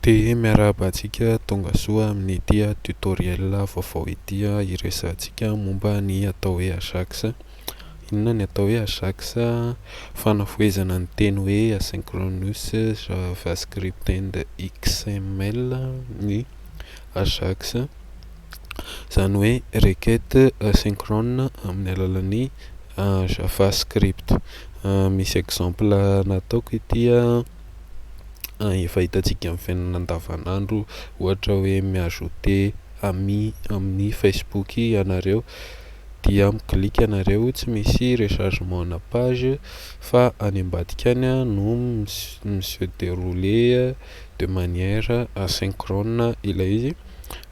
Miarahaba antsika tonga soa amin'ity tutoriel vaovao ity iresantsika momba ny atao hoe Ajax. Inona ny atao hoe Ajax? Fanafoezana ny teny hoe asynchronous javascript and XML ny Ajax. Izany hoe requête asynchrone amin'ny alalan'ny javascript. Misy exemple nataoko ity efa hitantsika amin'ny fiainana andavanandro, ohatra hoe miajouter ami amin'ny Facebook ianareo dia miklika ianareo, tsy misy rechargement na page fa any ambadika any no se dérouler de manière asynchrone ilay izy.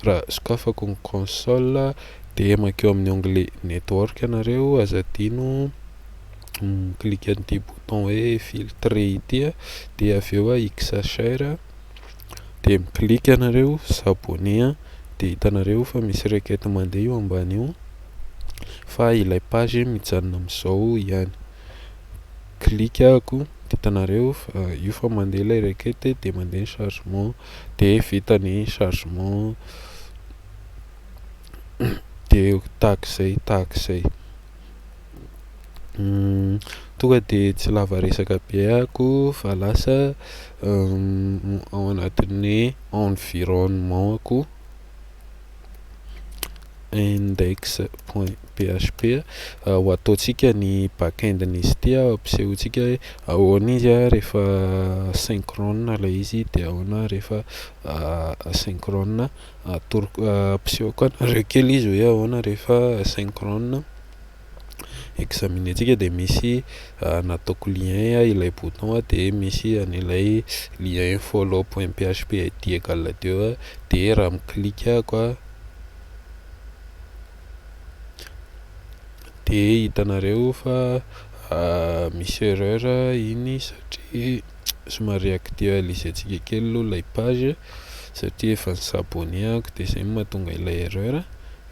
Raha sokafako ny console dia makeo amin'ny onglet network ianareo, aza adino miklika an'ity bouton hoe filtrer ity dia avy eo XHR dia miklika ianareo s'abonner dia hitanareo fa misy requête mandeha eo ambany io fa ilay page mijanona amin'izao ihany. Klikako dia hitanareo fa io fa mandeha ilay requête dia mandeha ny chargement dia vita ny chargement dia tahak'izay. Tonga dia tsy lava resaka be ako fa lasa ao anatin'ny environnement-ko index.php ho ataontsika ny backend-n'izy ity, ampisehoantsika hoe ahoana izy rehefa synchrone ilay izy dia ahoana rehefa asynchrone. Ampisehoko anareo kely izy hoe ahoana rehefa asynchrone. Examinentsika dia misy nataoko lien ilay bouton dia misy an'ilay lien follow.php id égale teo dia raha miklikako dia hitanareo fa misy erreur iny satria somary actualisentsika kely aloha ilay page satria efa nisabonneako dia izay mahatonga ilay erreur.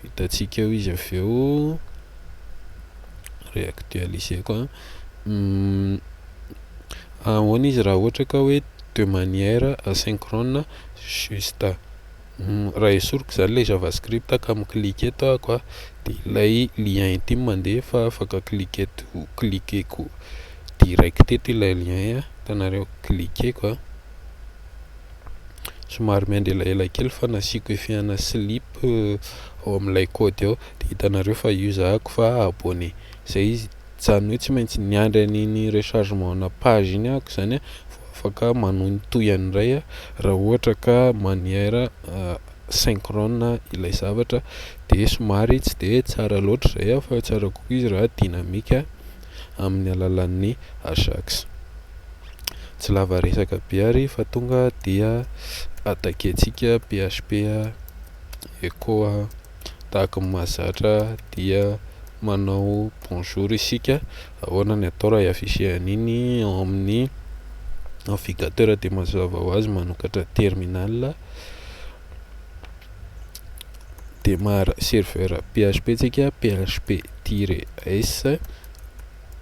Hitantsika eo izy avy eo réactualiseko. Ahoana izy raha ohatra ka hoe de manière asynchrone juste. Raha esoriko izany ilay javascript ka miklika eto ako dia ilay lien ity mandeha fa afaka klikeko direct eto ilay lien hitanareo klikeko somary miandry elaela kely fa nasiako efiana slip ao amin'ilay code ao dia hitanareo fa io zahako fa abonné. Izay izy izany hoe tsy maintsy niandry an'iny rechargement na page iny ako izany afaka manohintoy an'iray raha ohatra ka manière synchrone ilay zavatra dia somary tsy dia tsara loatra izay fa tsara kokoa izy raha dynamique amin'ny alalan'ny Ajax. Tsy lava resaka be ary fa tonga dia atakentsika PHP echo tahaka ny mahazatra dia manao bonjour isika. Ahoana ny atao raha hiafficher an'iny amin'ny navigateur dia mazava ho azy manokatra terminal démarre serveur PHP tsika PHP-S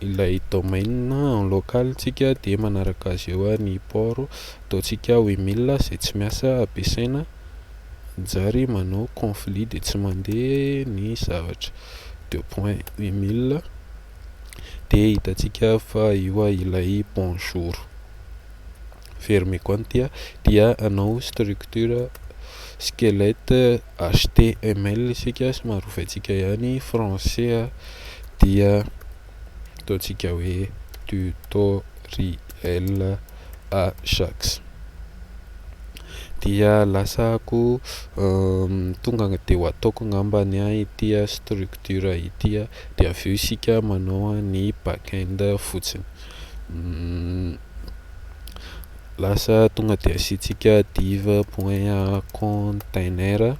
ilay domaine en local tsika dia manaraka azy eo ny port ataontsika 8000 izay tsy miasa ampiasaina jary manao conflit dia tsy mandeha ny zavatra 2.8000 dia hitantsika fa io ilay bonjour. Fermé koa dia anao structure squelette HTML isika somary ovaintsika ihany français dia ataontsika hoe tutoriel Ajax dia lasako tonga dia ho ataoko ngambany ity structure ity dia avy eo isika manao ny backend fotsiny. Lasa tonga dia asiantsika div.container.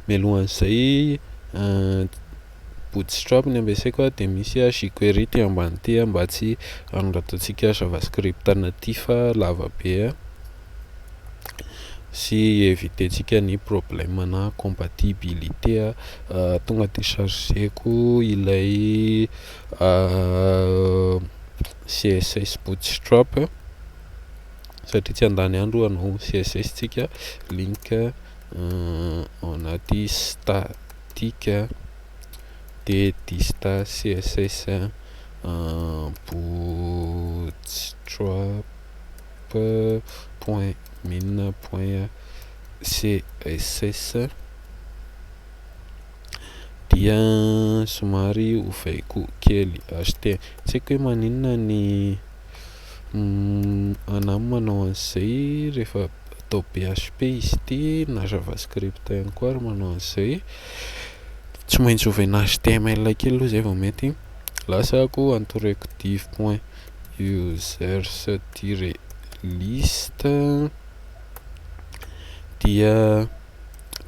Mialohan'izay bootstrap ny ampiasaiko dia misy jQuery ty ambany ty mba tsy anoratantsika javascript natif lava be sy évitentsika ny problème na compatibilité. Tonga dia chargeko ilay CSS bootstrap satria tsy andany andro anao CSS tsika link ao anaty statique de dista CSS bootstrap point min point CSS dia somary ovaiko kely HTML tsy haiko hoe maninona ny anahy manao an'izay rehefa atao PHP izy ity na JavaScript ihany koa ary manao an'izay tsy maintsy ovaina HTML kely aloha zay vao mety lasako antoreko div point users tiret liste dia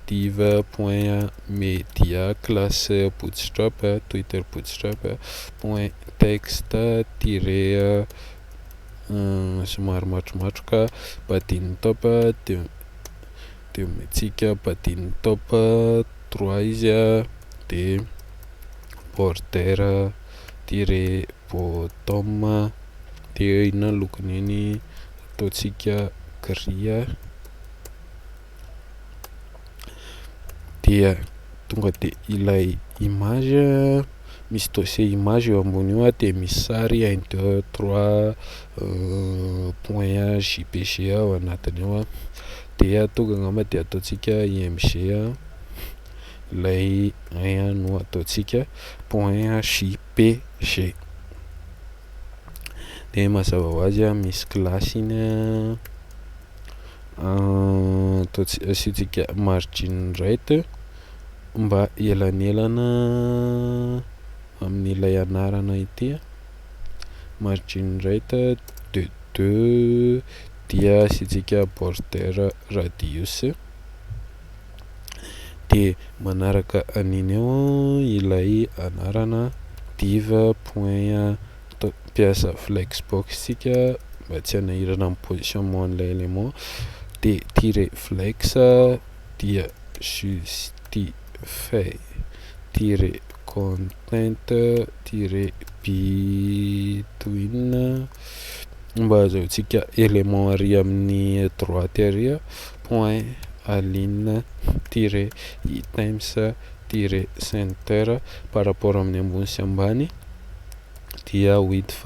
div point media classe bootstrap twitter bootstrap point texte tiret somary matromatroka badiny top de metsika badiny top 3 izy de border tiret bottom de inona lokony iny ataotsika gris dia tonga de ilay image misy dossier image eo ambony io de misy sary 1 2 3 point jpg ao anatiny ao de tonga angamba de ataotsika img ilay no ataotsika point jpg de mazava ho azy misy classe iny asitsika margin right mba elanelana amin'ilay anarana ity margin right de 2 dia asitsika border radius de manaraka aniny eo ilay anarana div point piasa flexbox sika mba tsy hanahirana amin'ny positionnement an'ilay élément de tiret flex dia justify tiret content tiret between mba azahoantsika élément ary amin'ny droite ary point align tiret items tiret center par rapport amin'ny ambony sy ambany dia width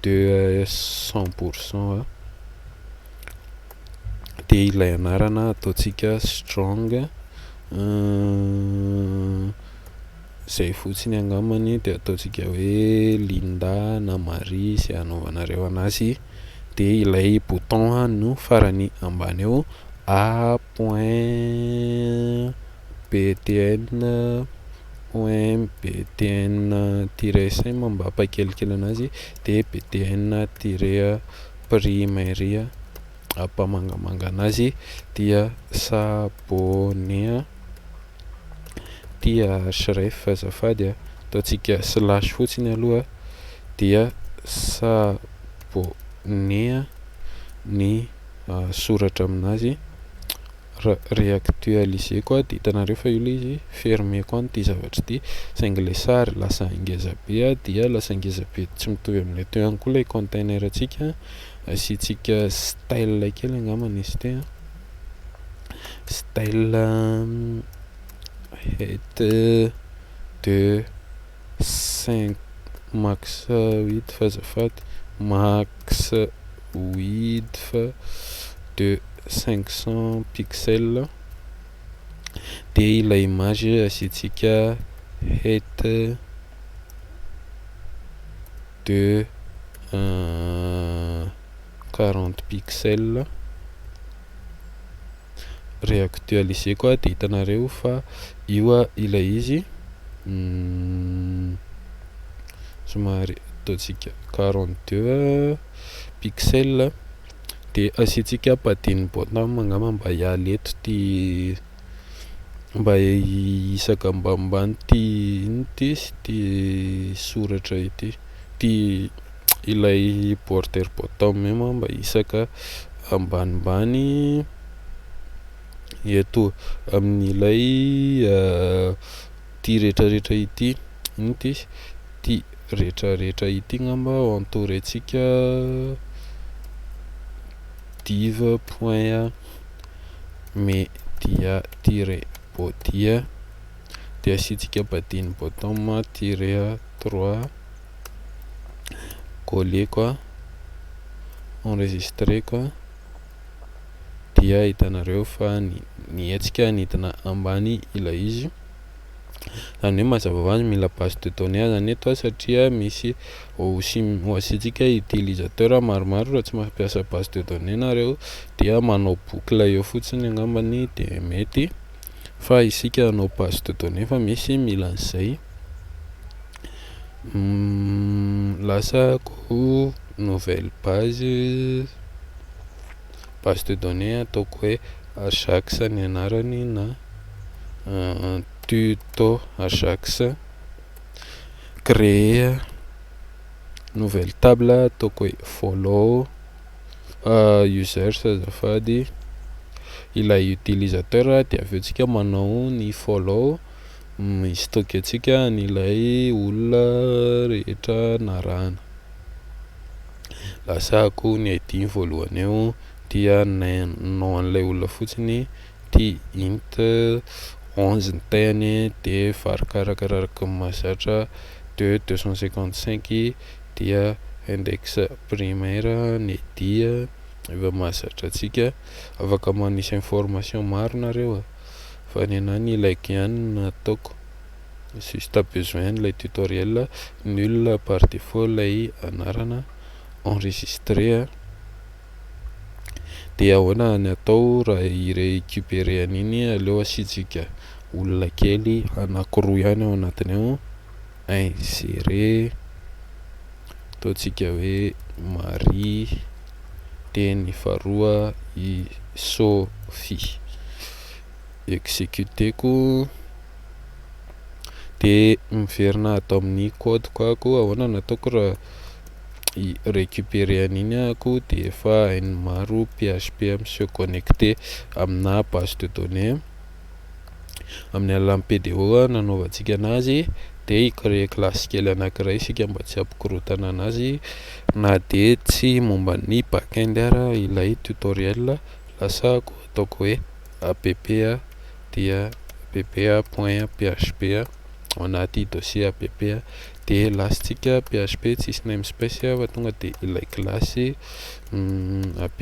de 100% de ilay anarana ataotsika strong zay fotsiny angamany de ataotsika hoe Linda na Marie sy anaovanareo anazy de ilay bouton no farany ambany eo a point btn point btn tiret mba apakelikely anazy de btn tiret primaire ampamangamanga anazy dia s'abonner dia href azafady ataotsika slash fotsiny aloha dia s'abonner ny soratra aminazy réactualiser koa de hitanareo fa io le izy fermer koa ty zavatra ty saingy le sary lasa ngeza be dia lasa ngeza be tsy mitovy amin'ilay teo ihany koa ilay container atsika asitsika style kely angamana izy ty style height de 5 max width azafady max width de 500 pixels de ilay image asitsika height de 40 pixels réactualiser koa de hitanareo fa io ilay izy somary ataotsika 42 pixels de asitsika badiny bottom angamba mba hialy eto ty mba isaka ambanimbany ty soratra ity ty ilay border bottom io mba isaka ambanimbany eto amin'ilay ty rehetrarehetra ity ty rehetrarehetra ity ngamba entouretsika div point media tiré body dia asiantsika badiny bottom tiré 3 coller koa enregistré koa dia hitanareo fa ny hetsika nidina ambany ilay izy. Zany hoe mazava ho azy mila base de données zany eto satria misy asiantsika utilisateur maromaro raha tsy mampiasa base de données nareo dia manao boucle eo fotsiny angambany de mety fa isika hanao base de données fa misy mila an'izay. Lasa ko nouvelle base de données ataoko hoe Ajax ny anarany na tuto Ajax. Créer nouvelle table ataoko hoe follow users azafady ilay utilisateur dia aveo tsika manao ny follow stock atsika nilay olona rehetra narahana. Lasako ny ID voalohany eo dia nom an'ilay olona fotsiny ty int 11 ny teny de varikarakararaky mahazatra 255 dia index primaire ny ID efa mahazatra atsika afaka manisy information maro nareo fa ny anany ilaiky ihany nataoko juste besoin lay tutoriel nul par défaut lay anarana enregistré dia ahoana ny atao raha irécupérer an'iny aleo asiantsika olona kely anankiroa ihany ao anatiny ao insérer ataontsika hoe Marie de ny faharoa i Sophie exécuteko de miverina atao amin'ny code koa ako ahoana nataoko raha récupérer an'iny ako de efa hainy maro PHP se connecter amina base de données amin'ny alalan'ny PDO nanaovantsika anazy de icréer classe kely anankiray isika mba tsy hampikorotana anazy na de tsy momba ny backend ara ilay tutoriel. Lasako ataoko hoe app dia app.php ao anaty dossier app de lasitsika PHP tsisy namespace fa tonga de ilay classe app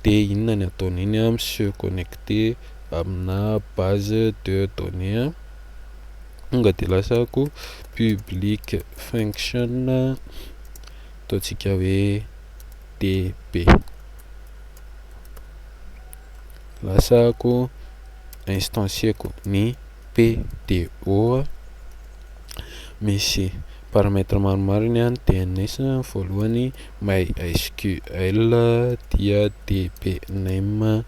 de inona ny ataon'iny se connecter amina base de données tonga de lasako public function ataontsika hoe db. Lasako instancieko ny PDO misy paramètre maromaro iny any DNS voalohany MySQL dia db name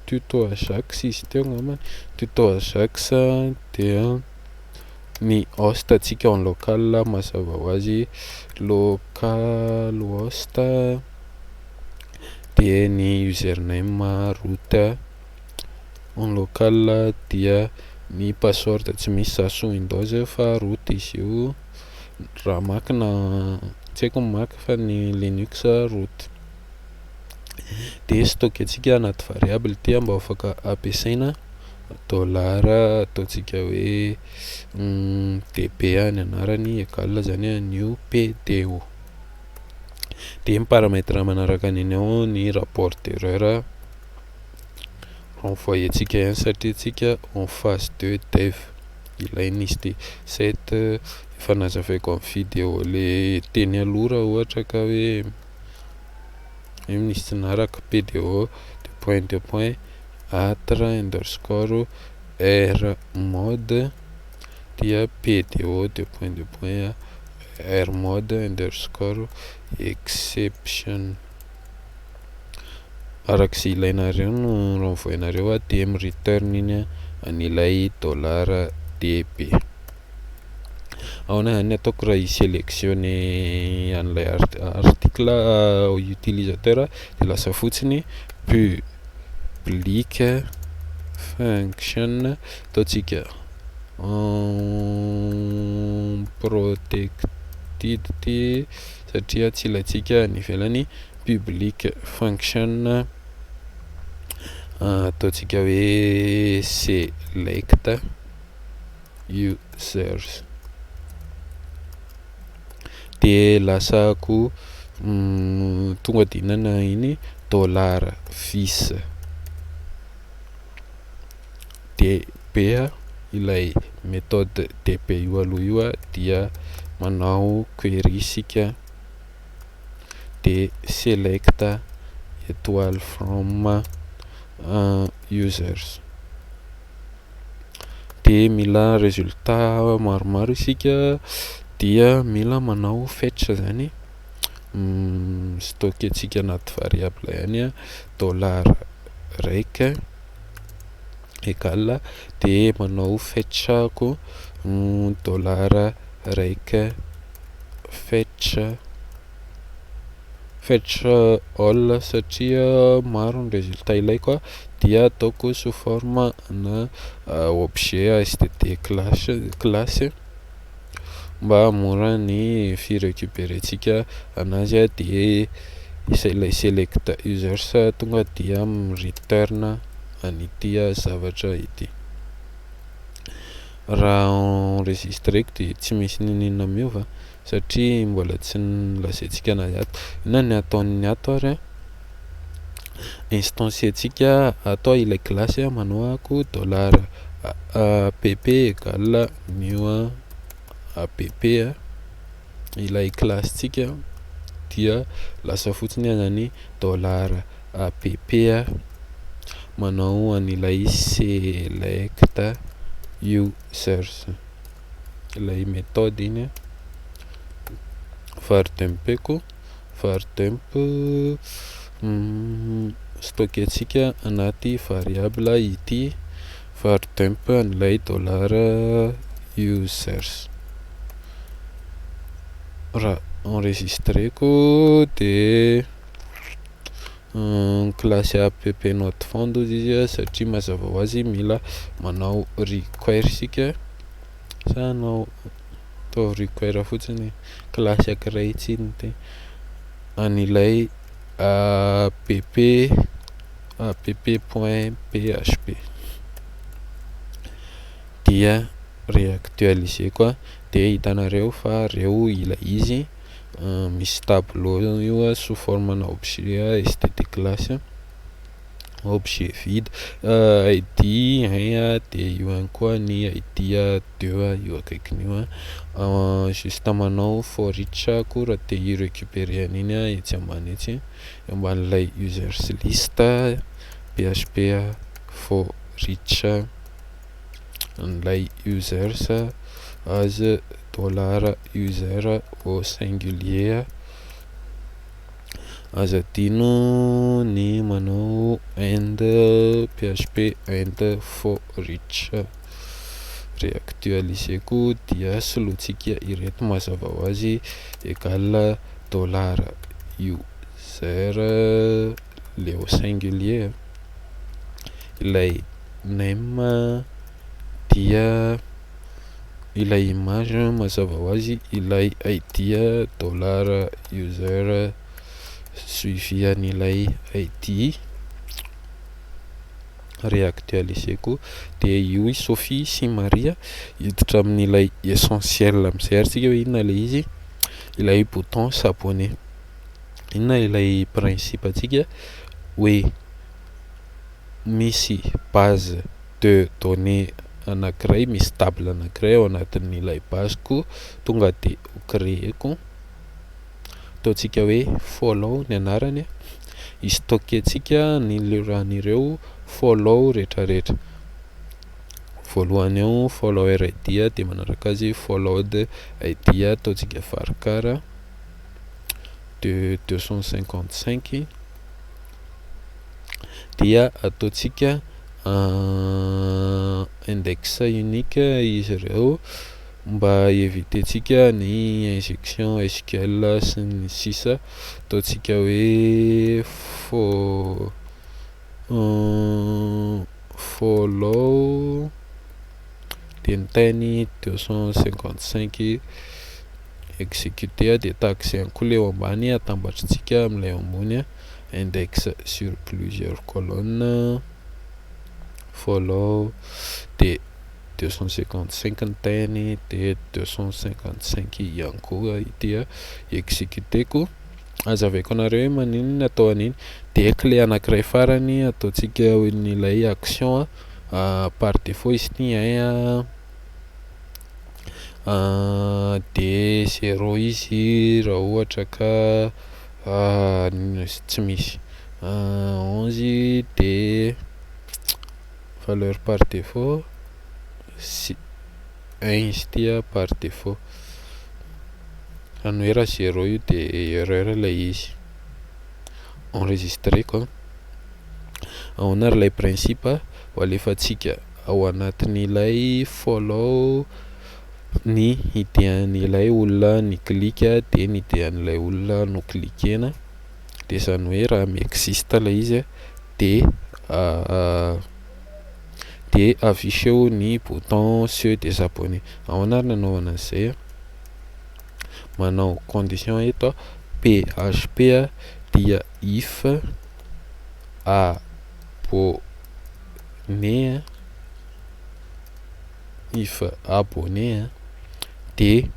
tuto Ajax izy teo ngamba tuto Ajax dia ny host atsika en local mazava ho azy localhost de ny username root en local dia ny password tsy misy saso Windows fa root izy io raha makina tsy haiko maka fa ny Linux root de stock atsika anaty variable dia mba afaka ampiasaina dollar ataontsika hoe db ny anarany egal zany new PDO de ny paramètre manaraka an'iny ao ny rapport d'erreur renvoyer-tsika ihany satria tsika en phase de dev ilainy izy de set efa nazavaiko amin'ny video le teny aloha raha ohatra ka hoe misy naraka PDO de point atra underscore r mode dia PDO de point r mode underscore exception arak'izay ilainareo no renvoyenareo de return iny an'ilay dollar db. Ahoana zany ataoko raha isélectionner an'ilay article utilisateur de lasa fotsiny public function ataontsika protected ty satria tsy ilaitsika ny ivelany public function ataontsika hoe select users de lasako tonga de hinana iny $vis dp ilay méthode dp io aloha io dia manao query sika de select étoile from users de mila résultat maromaro isika dia mila manao fetch zany stocké tsika anaty variable ihany $raiky égal de manao fetchako $raiky fetch all satria maro ny résultat ilaiko dia ataoko sous forme na objet std classe mba mora ny firécupérentsika anazy de ilay select users tonga dia return an'ity zavatra ity raha enregistreko de tsy misy ninina miova satria mbola tsy nilazaintsika anazy ato ina ny ataon'ny ato ary instancientsika atao ilay classe manoako $app égal new app ilay classe tsika dia lasa fotsiny zany $app manao an'ilay select users ilay méthode iny vardempeko stocké tsika anaty variable ity vardemp an'ilay $users raha enregistreko de classe app not found izy satria mazava ho azy mila manao require sika sa anao atao require fotsiny classe akiray tsiny te an'ilay app.php dia réactualiser koa de hitanareo fa reo ilay izy misy tableau io sous forme na objet std classe objet vide id 1 de io ihany koa ny id 2 io akaikiny io juste manao for each ko raha te hirécupérer an'iny etsy ambany etsy amban'ilay users list php for each an'ilay users as $user au singulier aza adino ny manao end php end for each réactualiseko dia solotsika ireto mazava ho azy égal $user le au singulier ilay name dia ilay image mazava ho azy ilay id $user suivi an'ilay id réactualiseko de io Sophie sy Maria hiditra amin'ilay essentiel amizay aritsika hoe inona le izy ilay bouton s'abonner inona ilay principe atsika hoe misy base de données anankiray misy table anankiray ao anatin'ilay baseko tonga de créeko ataontsika hoe follow ny anarany istockentsika ny ran'ireo follow rehetrarehetra voalohany eo follower id de manaraka azy followed id ataontsika varakara de 255 dia ataontsika index unique izy ireo mba evitentsika ny injection SQL sy ny sisa ataontsika hoe follow teny tiny 255 exécuté dia taxen koa le eo ambany atambatritsika amin'ilay ambony index sur plusieurs colonnes follow dia 255 ny teny dia 255 ihany koa ity exécuté-ko. Azavaiko anareo hoe maninona ny atao an'iny dia clé anankiray farany ataontsika n'ilay action par défaut izy ity dia 0 izy raha ohatra ka tsy misy 11 dia valeur par défaut 1 izy ity par défaut any hoe raha 0 io dia erreur lay izy enregistré quoi. Ahoana ilay principe ho alefantsika ao anatin'ilay follow ny idean'ilay olona ny klika dia ny idean'ilay olona no klikena dia izany hoe raha mi-existe lay izy dia affiché ny bouton se désabonner. Ahoana ary nanaovana an'izay manao condition eto php dia if abonné dia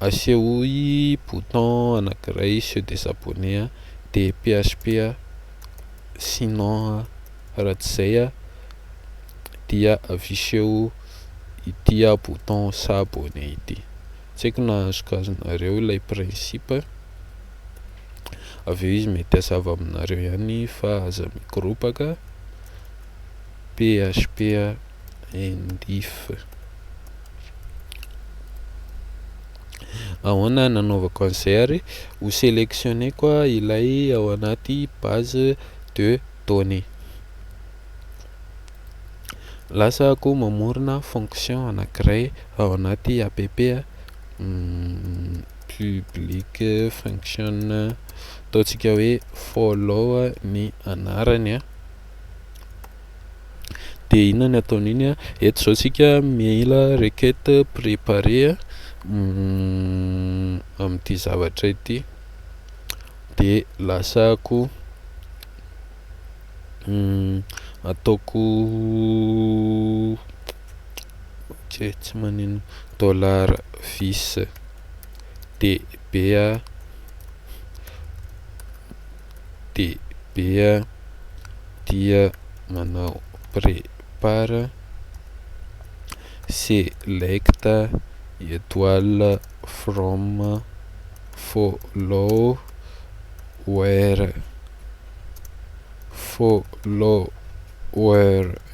aseo i bouton anankiray se désabonner dia php sinon raha tsy zay dia affiché ity bouton s'abonner ity. Tsy haiko na azokazonareo ilay principe avy eo izy mety hazava aminareo ihany fa aza mikoropaka php and if. Ahoana nanaovako an'izay ary ho sélectionné koa ilay ao anaty base de données. Lasako mamorona fonction anankiray ao anaty app public function ataontsika hoe follow ny anarany dia inona ny ataon'iny eto zao tsika mila requête préparée amin'ity zavatra ity dia lasako ataoko tsy manino $vis dia dia manao prépare select étoile from follower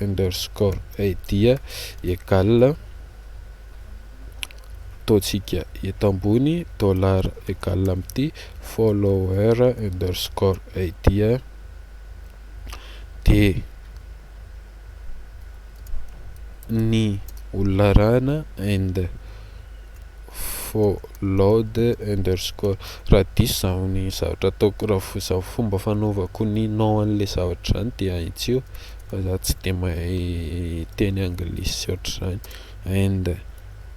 underscore id égale ataontsika eto ambony $ égale amin'ity follower underscore id dia ny olona rahana and followed underscore raha diso zany zavatra ataoko raha fomba fanaovako ny nom an'ilay zavatra zany dia aintsio fa za tsy dia mahay teny anglisy ohatr'izany and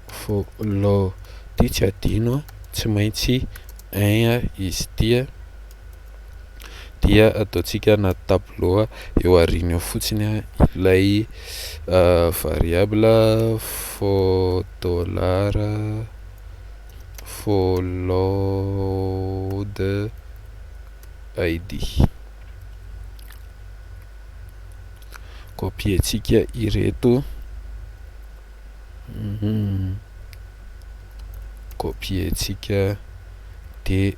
follow ity tsy adino tsy maintsy un izy ity dia ataontsika anaty tableau eo aoriana eo fotsiny ilay variable followed id. Copietsika ireto copietsika dia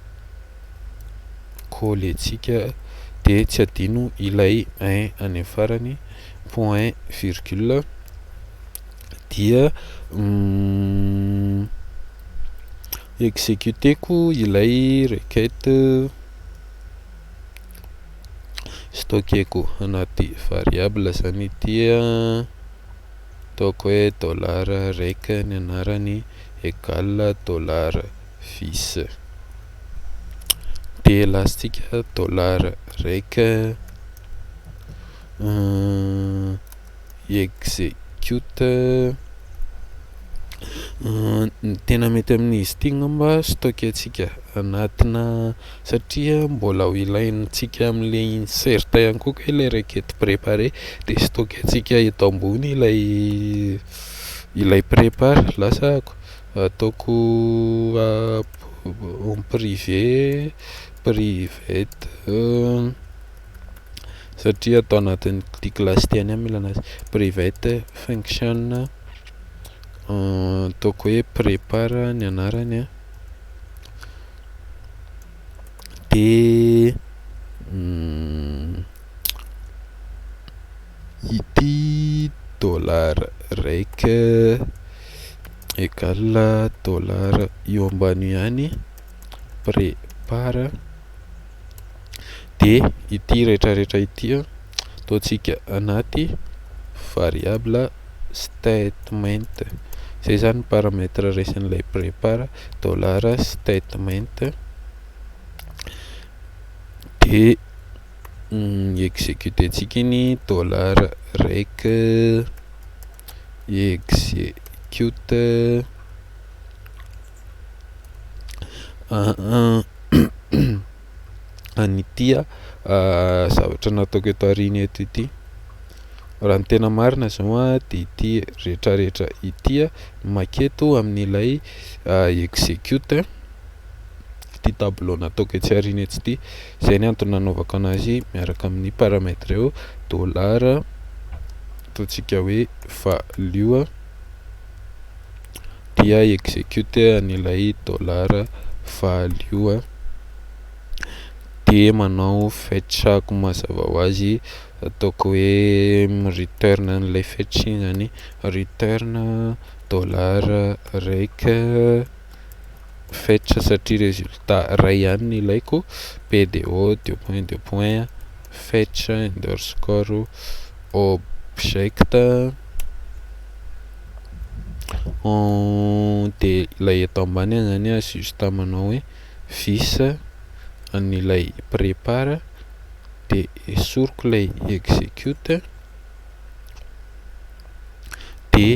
koletsika dia tsy adino ilay 1 any farany point virgule dia exécuté-ko ilay requête stocké-ko anaty variable zany ity ataoko hoe $raiky ny anarany égale $vis dia lasitsika $raiky execute. Ny tena mety amin'izy ity ngamba stocker antsika anatina satria mbola ho ilaintsika amin'le insert ihany koa ka ilay requête préparé de stocker antsika eto ambony ilay prépare lasa ataoko en privé private satria atao anatin'ny ty classe ty any mila anazy private function ataoko hoe prépare ny anarany de ity dollar raiky égale dollar io ambany ihany prépare de ity rehetrarehetra ity ataontsika anaty variable statement zay zany paramètre raisin'ilay prépare dollar statement de exécuter antsika iny dollar raiky execute an'ity zavatra nataoko eto ariny eto ity raha ny tena marina zao de ity rehetrarehetra ity maketo amin'ilay execute ty tableau nataoko etsy ariny etsy ity zay ny antony nanaovako anazy miaraka amin'ny paramètre eo dollar ataontsika hoe value dia execute an'ilay dollar value de manao fetchako mazava ho azy ataoko hoe return an'ilay fetch iny zany return dollar raiky fetch satria résultat ray ihany ny ilaiko pdo deux point fetch underscore object de ilay eto ambany zany juste manao hoe vis an'ilay prépare de esoriko ilay execute de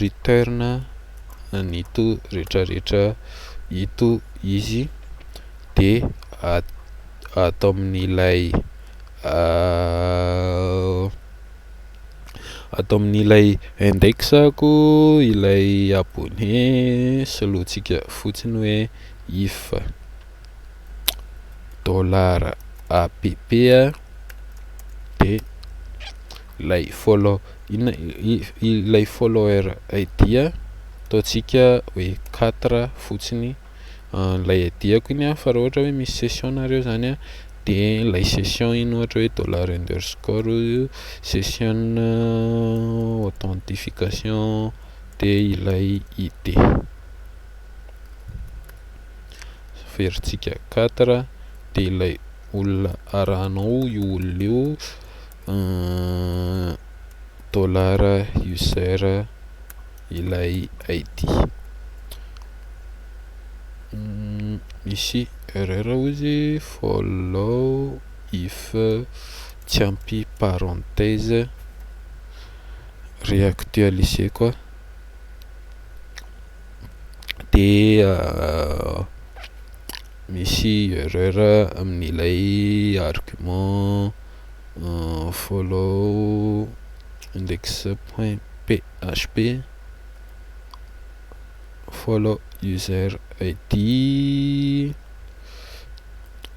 return an'ito rehetrarehetra ito izy de atao amin'ilay atao amin'ilay indexako ilay abonné soloantsika fotsiny hoe if dollar app de ilay follow ilay follower id ataontsika hoe 4 fotsiny ilay id-ako iny fa raha ohatra hoe misy session nareo zany de ilay session iny ohatra hoe dollar underscore session authentification de ilay id veritsika 4 de ilay olona arahanao io olona io dollar user ilay id misy erreur ozy follow if tsy ampy parenthèse réactualiser koa de misy erreur amin'ilay argument follow index.php follow user id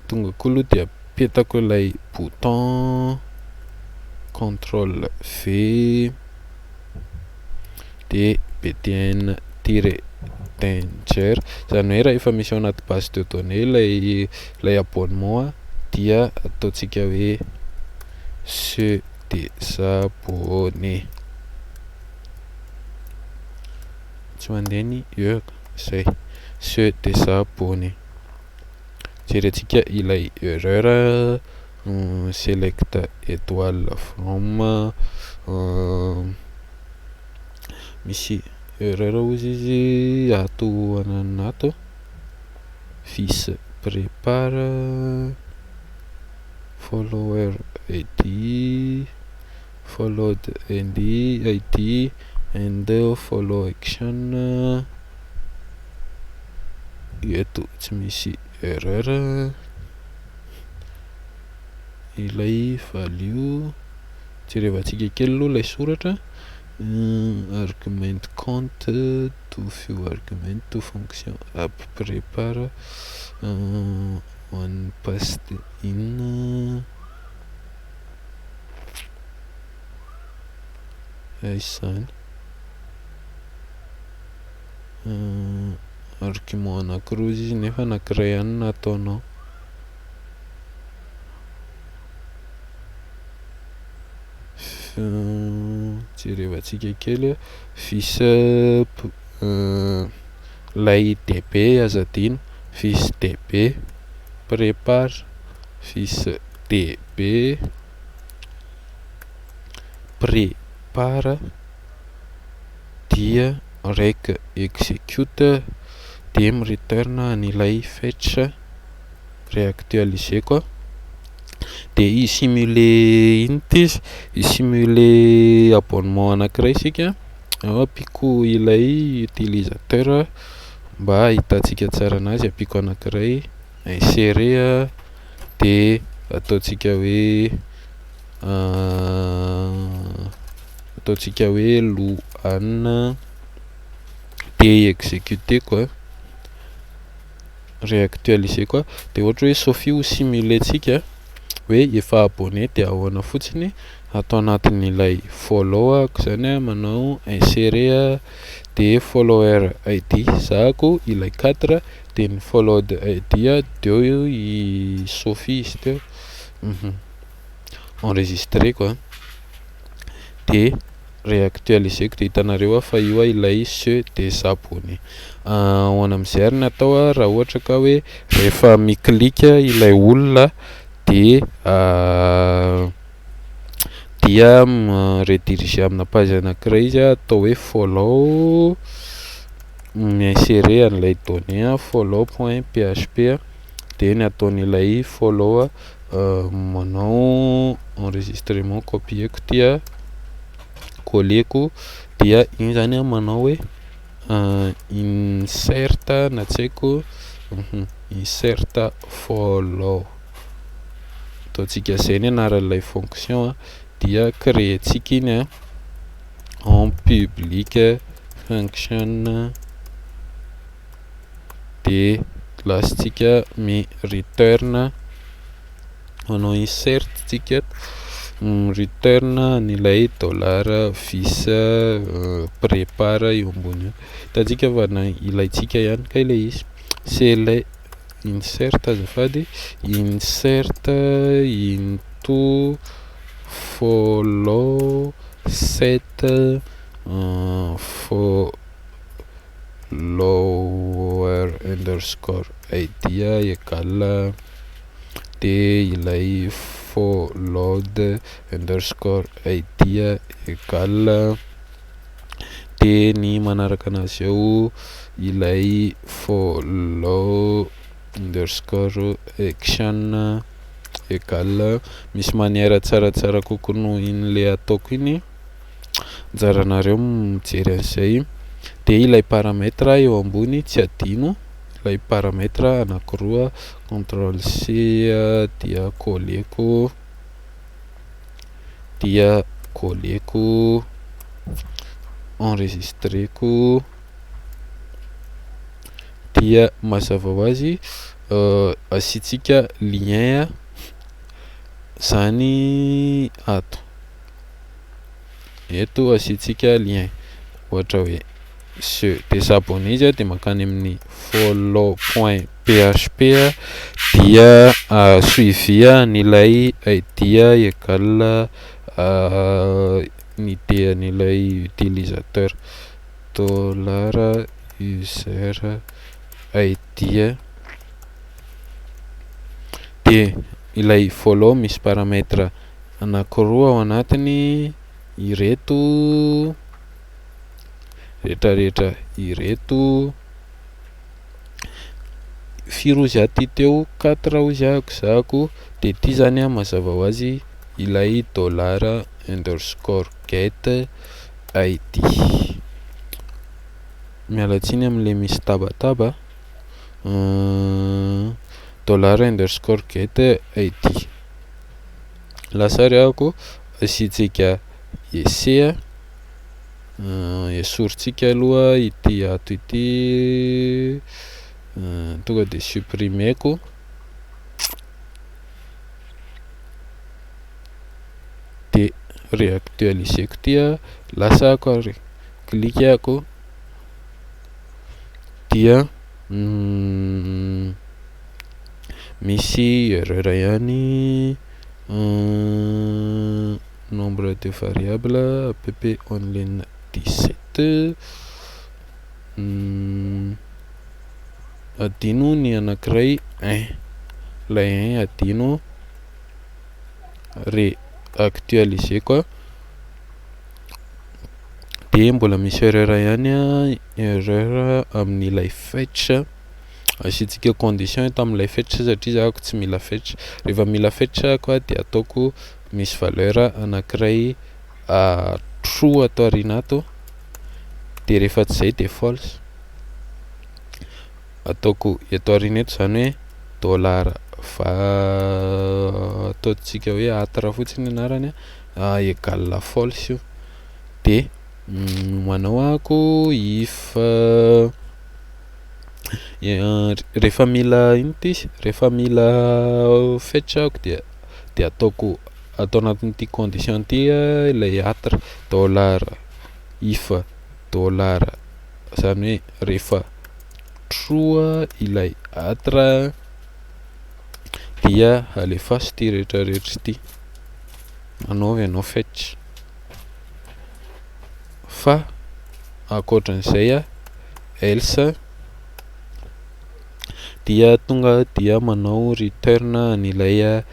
tonga koa aloha de apetako ilay bouton contrôle v de btn tire danger zany hoe raha efa misy ao anaty base de données lay abonnement dia ataontsika hoe se désabonner tsy mandeha ny zay se désabonner jerentsika ilay erreur select étoile from misy erreur ozy izy ato ananato fils prépare follower id, followed id and follow action. Eto tsy misy erreur. Ilay value jerevantsika kely aloha ilay soratra. Argument compte to few argument to function app prépare one paste in izany argument anankiroa izy nefa anankiray ihany nataonao. Jerevantsika kely fils lay db azadino fils db prépare fils db prépare dia rec execute dia return an'ilay fetch réactualiser koa. Dia i-simuler int izy, i-simuler abonnement anankiray isika, apiko ilay utilisateur mba hitantsika tsara anazy. Apiko anankiray insérer dia ataontsika hoe Louane dia exécuter koa, réactualiser koa. Dia ohatra hoe Sophie ho simulentsika hoe efa abonné dia ahoana fotsiny atao anatin'ilay follow ako zany manao insérer dia follower id zahako ilay 4 dia ny followed id deo i Sophie izy teo enregistré koa. Dia réactualiser ko dia hitanareo fa io ilay se désabonné. Ahoana amizay ary natao raha ohatra ka hoe rehefa miklika ilay olona dia rediriger amina page anankiray izy atao hoe follow insérer an'ilay données follow.php dia ny ataon'ilay follow manao enregistrement copieko dia koleko dia iny zany manao hoe insert na tsaiko insert follow. Ataontsika zay ny anaran'ilay fonction dia créer-tsika iny en public function dia lasitsika mi return manao insert tsika return an'ilay dollar fils prépare eo ambony hitantsika fa ilaitsika ihany ka ilay izy. C'est ilay insert azafady insert into follow set follower underscore idea égale dia ilay followed underscore idea égale dia ny manaraka anazy eo ilay follow underscore action égale misy manière tsaratsara kokoa noho in'le ataoko iny, anjaranareo mijery an'izay. Dia ilay paramètre eo ambony tsy adino ilay paramètre anankiroa CTRL C dia koleko enregistreko dia mazava ho azy asitsika lien zany ato eto asitsika lien ohatra hoe se désabonné izy dia makany amin'ny follow.php dia suivi an'ilay idea égale ny idean'ilay utilisateur dollar user idea dia ilay follow misy paramètre anankiroa ao anatiny ireto rehetrarehetra ireto firy ozy aty teo 4 ozy zako, de ty zany a mazava ho azy ilay dollar underscore get id. Miala tsiny am'le misy tabataba, dollar underscore get id. Lasary ako asitsika esea, esorintsika aloha ity ato ity, tonga de supprimeko, de réactualiseko tia, lasako ary klikako dia misy erreur ihany, nombre de variable app online 17, adino ny anankiray 1, lay 1 adino, réactualiseko de mbola misy erreur ihany erreur amin'ilay fetch, asitsika condition eto amin'ilay fetch satria zako tsy mila fetch. Rehefa mila fetch ko de ataoko misy valeur anankiray true ato aoriana ato, de rehefa tsy zay de false. Ataoko eto aoriana eto zany hoe dollar ataontsika hoe atra fotsiny anarany égal false io, de manao ako if rehefa mila ino ty izy, rehefa mila fetch ako de ataoko atao anatin'ity condition ty ilay atra dollar if dollar, zany hoe rehefa true ilay atra dia alefaso ty rehetrarehetra ty, manao avy anao fetch. Fa ankoatran'izay else dia tonga dia manao return an'ilay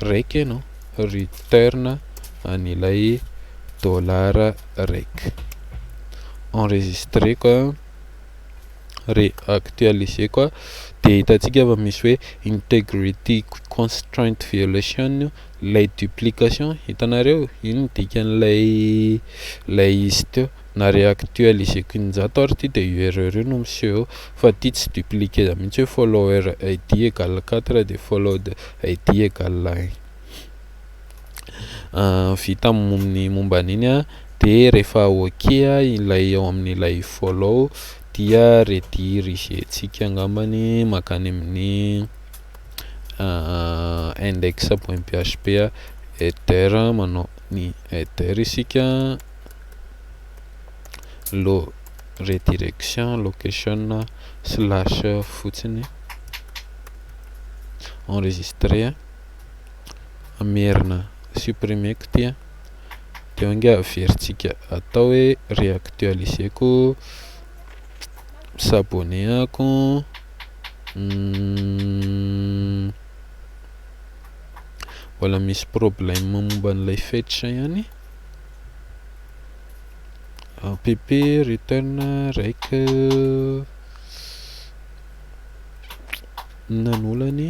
raiky ianao, return an'ilay dollar raiky. Enregistreko, réactualiseko, de hitantsika fa misy hoe integrity constraint violation, lay duplication, hitanareo ino dikan'ilay izy teo, na réactualiseko injato ary ty de io erreur io no miseho, fa ty tsy dupliquer mihitsy hoe follower id égale 4 de followed id égale 1. Vita amin'ny momban'iny de rehefa ok ilay ao amin'ilay follow dia redirigentsika angambany makany amin'ny index.php header, manao ny header isika, redirection location slash fotsiny, enregistré, amerina supprimeko ty, de anga averintsika atao hoe réactualiseko, s'abonneako, mbola misy problème momba an'ilay fetch ihany, app return raiky nanolany,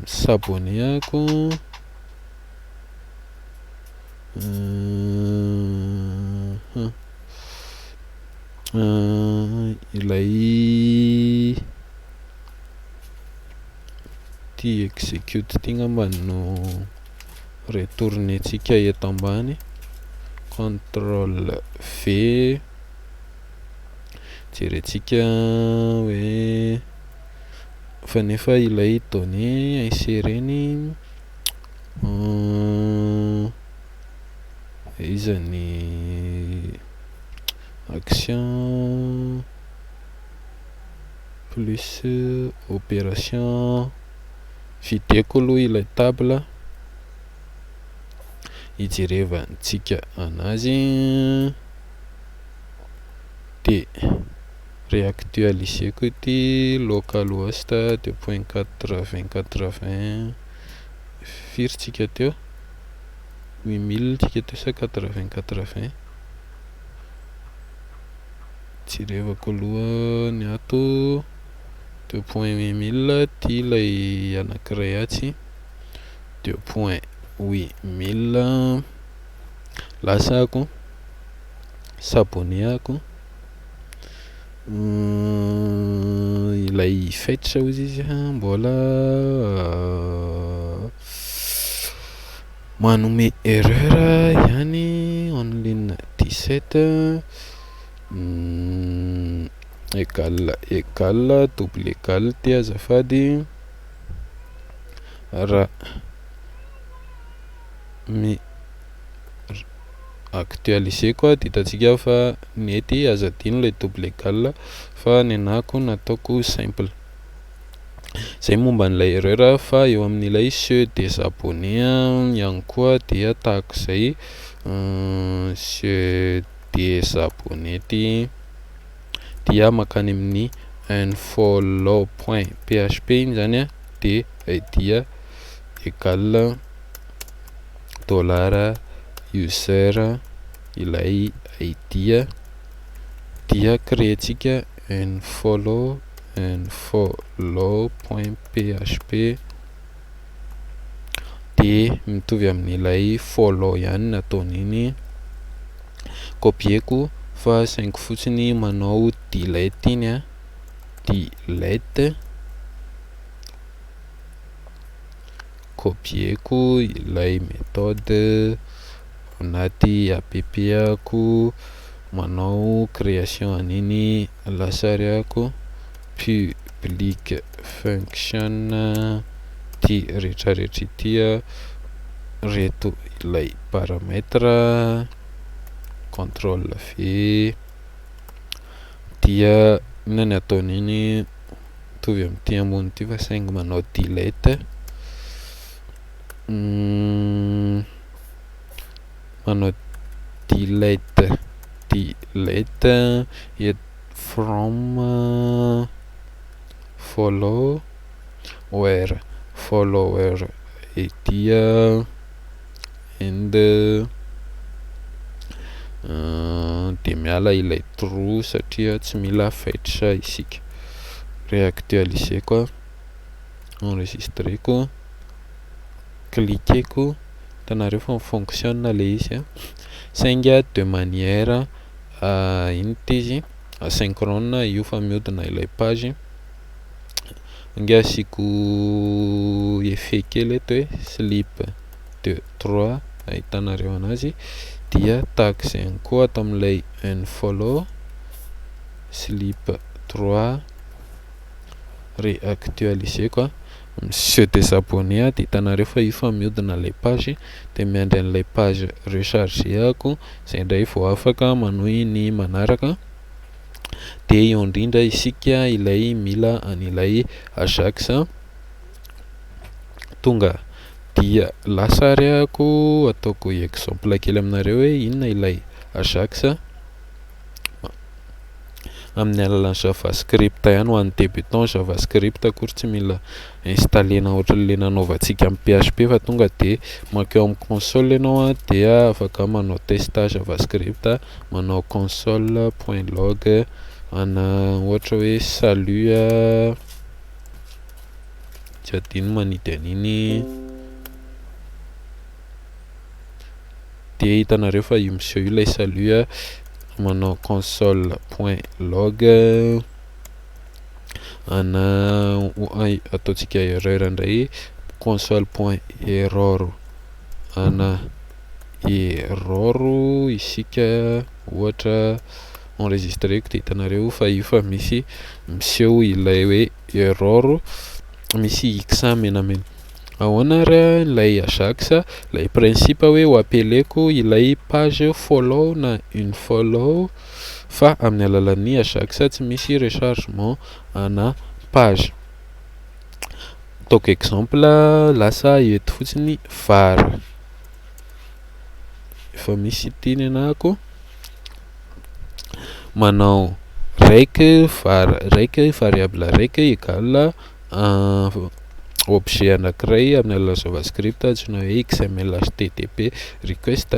s'abonneako, ilay ty execute ty ngambany no retournetsika eto ambany, contrôle v, jeretsika hoe fa nefa ilay données inséreny izany action plus opération, videko aloha ilay table hijerevantsika anazy, de réactualiseko ity localhost 2.80.80 firy tsika teo, 8000 tsika teo sa 80.80, jerevako aloha ny ato 2.8000 ty ilay anankiray atsy 2.8000 lasako s'abonneako ilay fetsa ozy izy mbola manome erreur ihany en ligne 17 égal double égal ty azafady raha actualiser koa ty hitantsika fa nety azadino le double égal fa ny anako nataoko simple. Zay momba n'ilay erreur fa eo amin'ilay se désabonner ihany koa dia tahako izay se désabonner ty dia makany amin'ny unfollow.php iny zany de dia égal dollar user ilay ID dia créetsika unfollow.php de mitovy amin'ilay follow ihany nataon'iny copieko fa saingy fotsiny manao delete iny delete copieko ilay méthode anaty app ako manao création an'iny lasariako public function ty rehetrarehetra ity reto ilay paramètre contrôle V dia inona ny ataon'iny mitovy amin'ity ambony ty fa saingy manao delete manao delete it from follower dia and de miala ilay trou satria tsy mila fetsa isika. Réactualiser koa enregistreko cliqueko hitanareo fa mifonctionne le izy saingy de manière ino ty izy asynchrone io fa mihodina ilay page inga asiko effet kely eto hoe slip 2 3 ahitanareo anazy dia tahaka izay ihany koa atao amin'ilay unfollow slip 3 réactualiser koa se désabonner de hitanareo fa io fa mihodina ilay page de miandry an'ilay page recharger ako zay indray vao afaka manohy ny manaraka de eo indrindra isika ilay mila an'ilay Ajax tonga dia lasariako ataoko exemple kely aminareo hoe inona ilay Ajax amin'ny alalan'ny javascript ihany ho an'ny débutant javascript akory tsy mila installena ohatran'le nanaovantsika amin'ny PHP fa tonga de makeo amin'ny console ianao dia afaka manao test javascript manao console.log ana ohatra hoe salut tsy adino manidy an'iny de hitanareo fa io miseho ilay salut manao console.log ana ataotsika erreur indray console.error ana error isika ohatra enregistreko de hitanareo fa io fa misy miseho ilay hoe error misy x menamena ahoana raha ilay Ajax ilay principe hoe ho apeleko ilay page follow na une follow fa amin'ny alalan'ny Ajax tsy misy rechargement ana page. Ataoko exemple lasa eto fotsiny var efa misy ity ny anako manao raiky variable raiky égal objet anankiray amin'ny alalan'ny javascript antsoina hoe XML HTTP request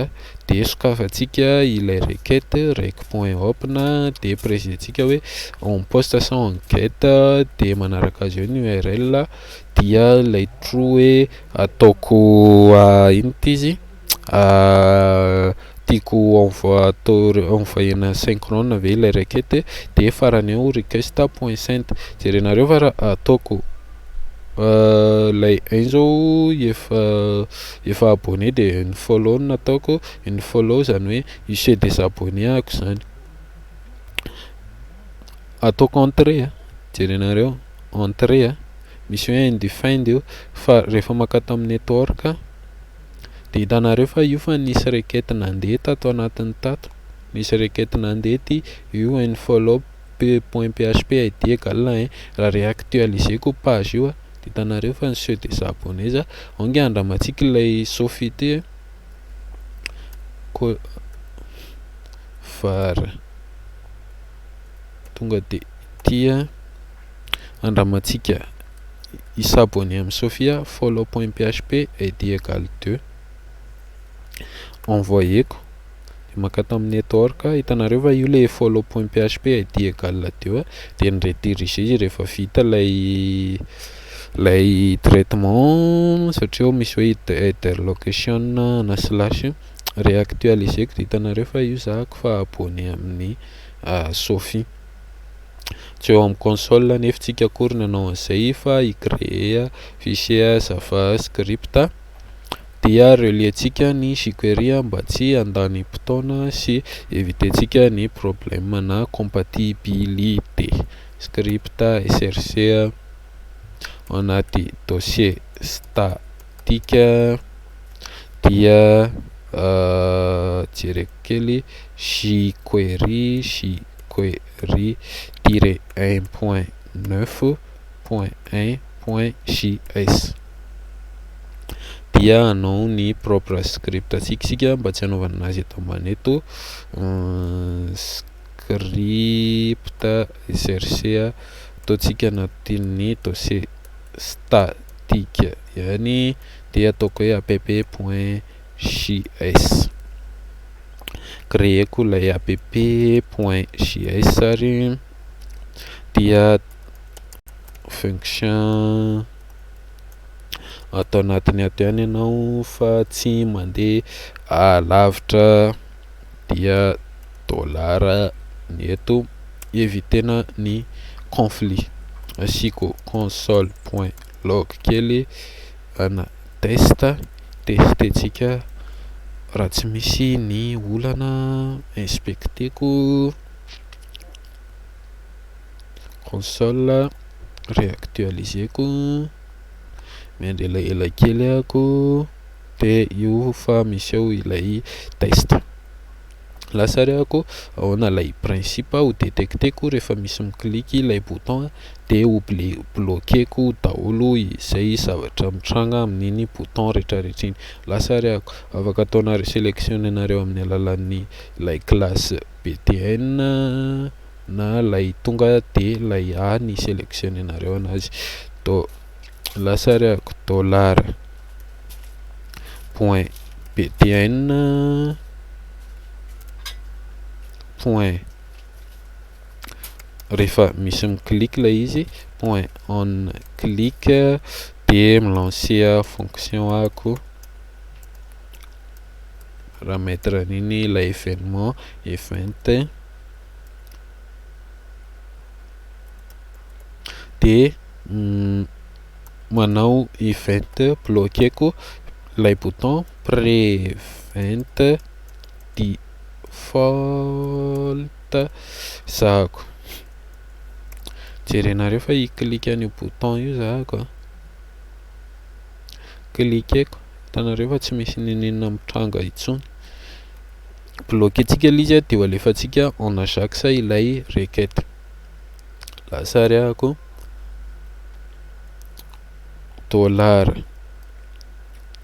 de sokafantsika ilay requête rec.open de précisentsika hoe on poste sans enquête de manaraka azy eo ny URL dia ilay true hoe ataoko ino ty izy tiako envoyena synchrone ve ilay requête de farany eo request.send jerenareo fa raha ataoko lay ain zao efa abonné de une follow nataoko une follow zany hoe ise désabonné ako zany ataoko entrée jerenareo entrée misy hoe undefined io fa rehefa makata amin'ny network de hitanareo fa io fa nisy requête nandeha tato anatin'ny tato nisy requête nandeha ty io unfollow.php id égale raha réactualiseko page io de hitanareo fa ny se désabonné za onge andramatsika ilay Sophie ty var tonga de tia andramatsika isabonné amin'ny Sophia follow.php id égale 2 envoyeko de makata amin'ny network hitanareo fa io le follow.php id égale 2 de nrediriger izy rehefa vita lay traitement satria misy hoe header location na slash réactualiseko de hitanareo fa io zahako fa abonné amin'ny Sophie tsy eo amin'ny console nefa tsika akory nanao an'izay fa icréer fichier javascript dia relier-tsika ny jQuery mba tsy handany fotoana sy éviter-tsika ny problème na compatibilité script src anaty dossier statique dia jereko kely jQuery-1.9.1.js dia anao ny propre script atsika mba tsy hanaovana azy eto ambany eto script src ataontsika anatin'ny dossier statique yani de ataoko hoe app.js créeko ilay app.js ary dia function atao anatiny ato ihany ianao fa tsy mandeha lavitra dia dollar ny eto evitena ny conflit asiko console.log kely ana testetsika raha tsy misy ny olana inspecteko console réactualiseko mende ela kely ako de io fa misy eo ilay test lasary ako ahoana lay principe ho détecteko rehefa misy mikliky ilay bouton de ho bloqueko daholo izay zavatra mitranga amin'iny bouton rehetrarehetra iny lasary ako afaka ataonareo sélectionnenareo amin'ny alalan'ny lay classe btn na lay tonga de lay a ny sélectionnenareo anazy to lasary ako dollar point btn point rehefa misy mikliky lay izy point on click de milancer fonction ako raha mettre an'iny lay événement event de manao event bloqueko lay bouton prevent default zahako jerenareo fa ikliky an'io bouton io zahako klikeko hitanareo fa tsy misy ninina mitranga itsony bloquetsika izy de ho alefatsika en ajax ilay requête lasary ako dollar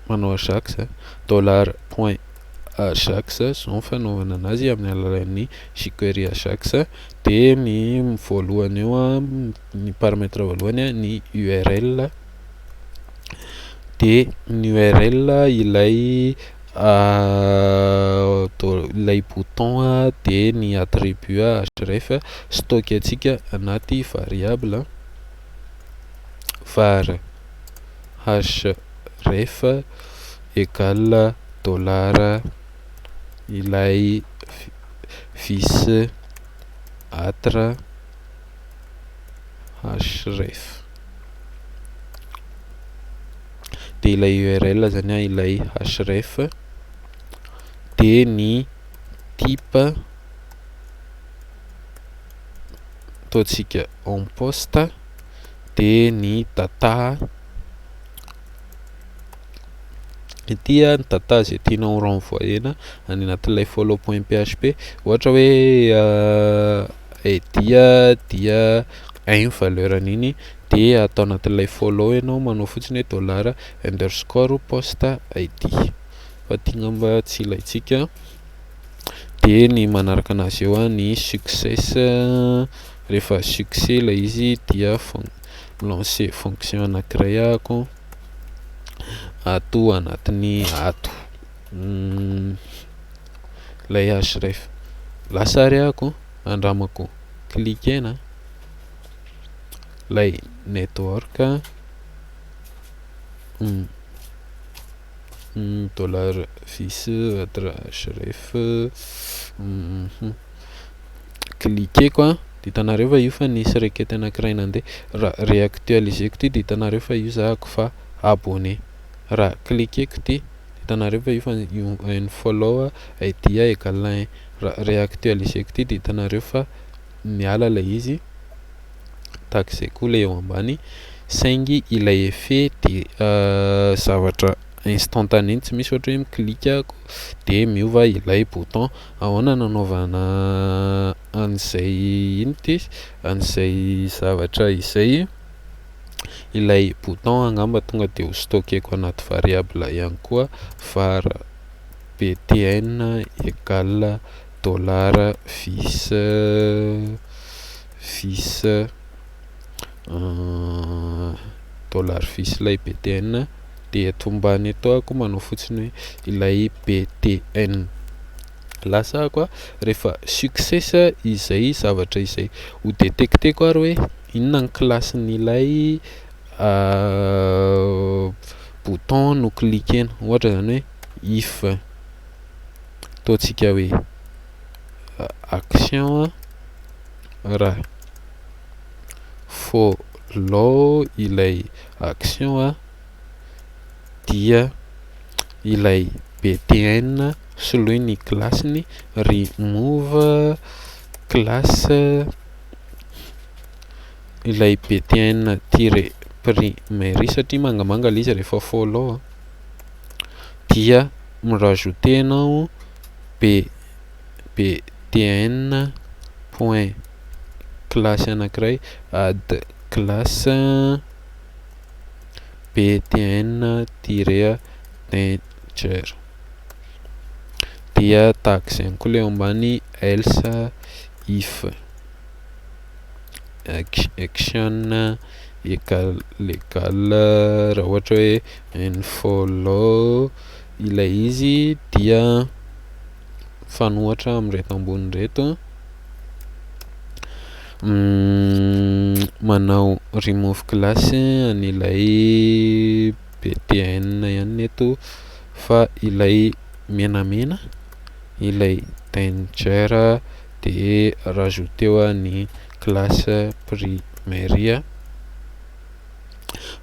manao ajax dollar point ajax zao fanaovana anazy amin'ny alalan'ny jQuery ajax de ny voalohany eo ny paramètre voalohany ny URL de ny URL ilay ilay bouton de ny attribut href stocké antsika anaty variable var href égale dollar ilay vis atra href de ilay URL zany ilay href de ny type ataontsika en poste de ny data etya ny data zay tianao renvoyena any anatin'ilay follow.php ohatra hoe dia valeur an'iny de atao anatin'ilay follow ianao manao fotsiny hoe dollar underscore poste id fa tigna mba tsy ilaitsika de ny manaraka anazy eo ny success rehefa succès ilay izy dia lancer fonction anankiray ako ato anatin'ny ato lay href lasary ako andramako cliquena lay network dollar vis atra href cliqueko de hitanareo fa io fa nisy requête anankiray nandeha raha réactualiseko ty de hitanareo fa io zahako fa abonné raha cliqueko ty hitanareo fa io fa follow id égale 1 raha réactualiseko ty de hitanareo fa miala lay izy tahaka izay koa le eo ambany saingy ilay effet de zavatra instantané tsy misy ohatra hoe micliqueako de miova ilay bouton ahoana nanaovana an'izay ino ty an'izay zavatra izay ilay bouton angamba tonga de ho stockeko anaty variable ihany koa var btn égale dollar vis dollar vis ilay btn de eto mbany eto ako manao fotsiny hoe ilay btn lasa ako rehefa success izay zavatra izay ho détecteko ary hoe inona ny klassen'ilay bouton no cliquena ohatra zany hoe if ataontsika hoe action raha follow ilay action dia ilay btn soloiny classeny remove classe ilay btn tire primary satria mangamanga ilay izy rehefa follow dia mirajouter anao btn point classe anankiray add classe btn tire integer dia tahaka izay koa le ambany else if action égale raha ohatra hoe follow ilay izy dia fanohatra am'reto ambony reto manao remove classe an'ilay btn ihany eto fa ilay menamena ilay danger de rajouteo ny classe primaire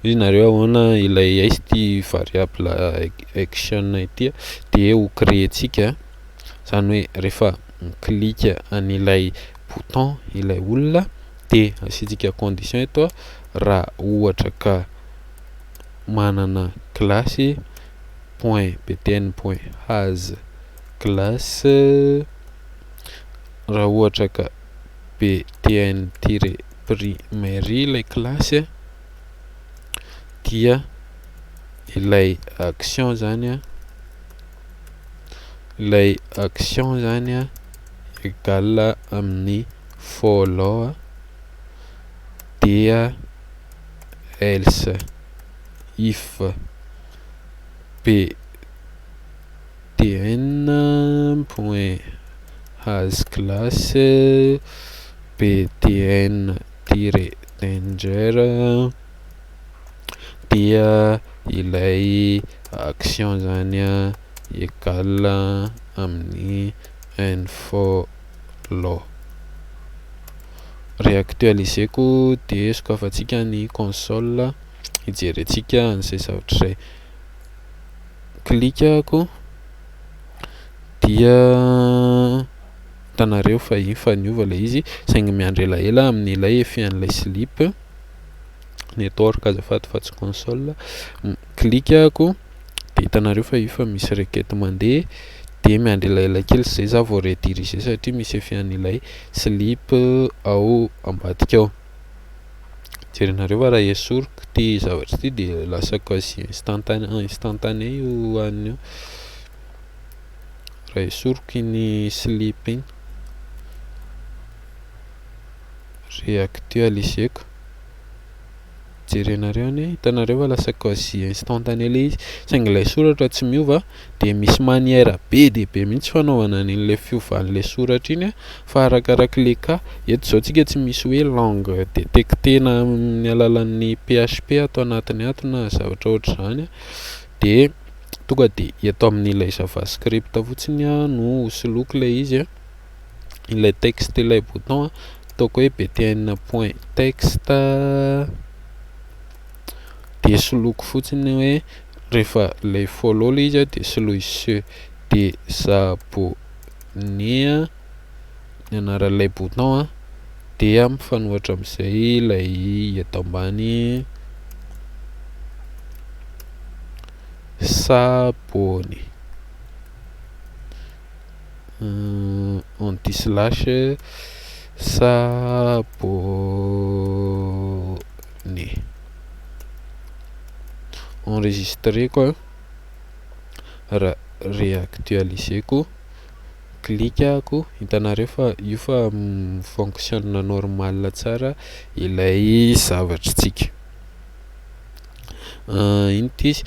izy nareo ahoana ilay aizy ty variable action ity de ho créetsika zany hoe rehefa clique an'ilay bouton ilay olona de asitsika condition eto raha ohatra ka manana classe point btn point has classe raha ohatra ka btn tire primary ilay classe dia ilay action zany égale amin'ny follow dia else if ptn point has class ptn danger dia ilay action zany égale amin'ny unfollow. Réactualiseko de sokafantsika ny console hijerentsika an'izay zavatra zay. Klikako dia hitanareo fa fa niova ilay izy saingy miandry elaela amin'ny ilay efian'ilay slip network azafady fa tsy console. Klikako de hitanareo fa fa misy requête mandeha de miandry elaela kely zay za vao rediriger satria misy efian'ilay slip ao ambadika ao. Jerenareo fa raha esoriko ty zavatra ty de lasa quasi instantané io anio raha esoriko iny slip iny. Réactualiseko jerenareo any hitanareo fa lasa quasi instantané le izy saingy ilay soratra tsy miova de misy manière be de be mihitsy fanaovana an'ilay fiovan'ilay soratra iny fa arakaraka le cas. Eto zao tsika tsy misy hoe langue détectena amin'ny alalan'ny PHP atao anatiny ato na zavatra ohatr'izany de tonga de eto amin'ilay javascript fotsiny no soloiko ilay izy ilay texte ilay bouton ataoko hoe btn point text de soloiko fotsiny hoe rehefa ilay follow le izy de soloy se de zabonea ny anaran'ilay bouton de mifanohatra amin'izay ilay eto ambany s'abonner anti-slash s'abonner. Enregistreko raha réactualiseko klikako hitanareo fa io fa fonctionne normal tsara ilay zavatritsika. Ino ty izy